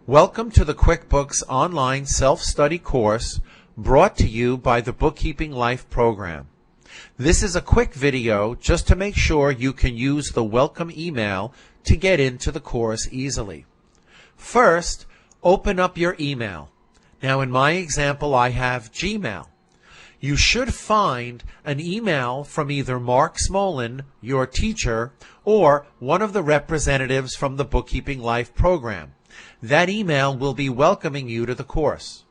Welcome to the QuickBooks Online Self-Study course brought to you by the Bookkeeping Life program. This is a quick video just to make sure you can use the welcome email to get into the course easily. First, open up your email. Now in my example, I have Gmail. You should find an email from either Mark Smolin, your teacher, or one of the representatives from the Bookkeeping Life program. That email will be welcoming you to the course.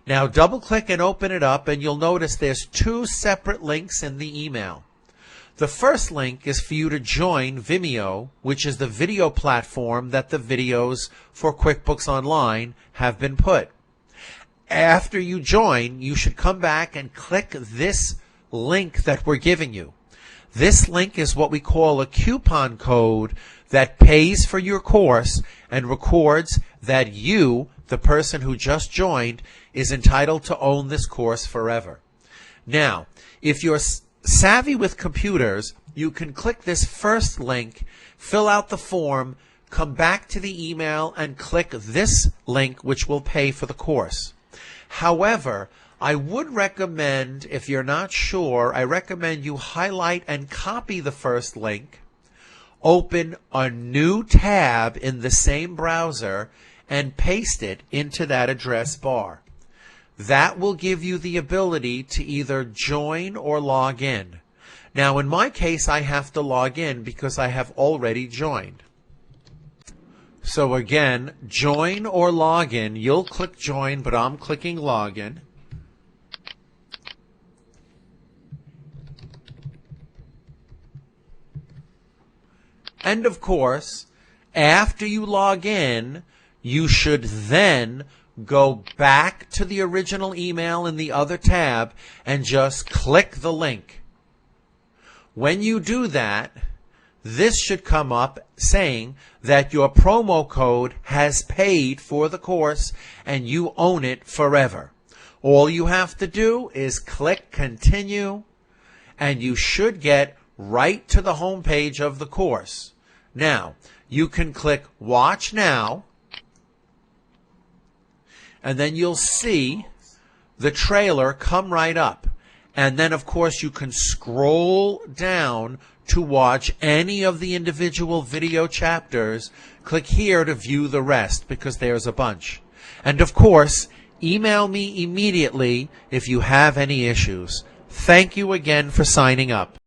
Now double-click and open it up, and you'll notice there's two separate links in the email. The first link is for you to join Vimeo, which is the video platform that the videos for QuickBooks Online have been put. After you join, you should come back and click this link that we're giving you. This link is what we call a coupon code that pays for your course and records that you, the person who just joined, is entitled to own this course forever. Now, if you're savvy with computers, you can click this first link, fill out the form, come back to the email, and click this link, which will pay for the course. However, I would recommend, if you're not sure, I recommend you highlight and copy the first link, open a new tab in the same browser, and paste it into that address bar. That will give you the ability to either join or log in. Now, in my case, I have to log in because I have already joined. So again, join or log in. You'll click join, but I'm clicking login. And of course, after you log in, you should then go back to the original email in the other tab and just click the link. When you do that, this should come up saying that your promo code has paid for the course and you own it forever. All you have to do is click continue, and you should get right to the home page of the course. Now, you can click watch now, and then you'll see the trailer come right up. And then, of course, you can scroll down to watch any of the individual video chapters. Click here to view the rest because there's a bunch. And, of course, email me immediately if you have any issues. Thank you again for signing up.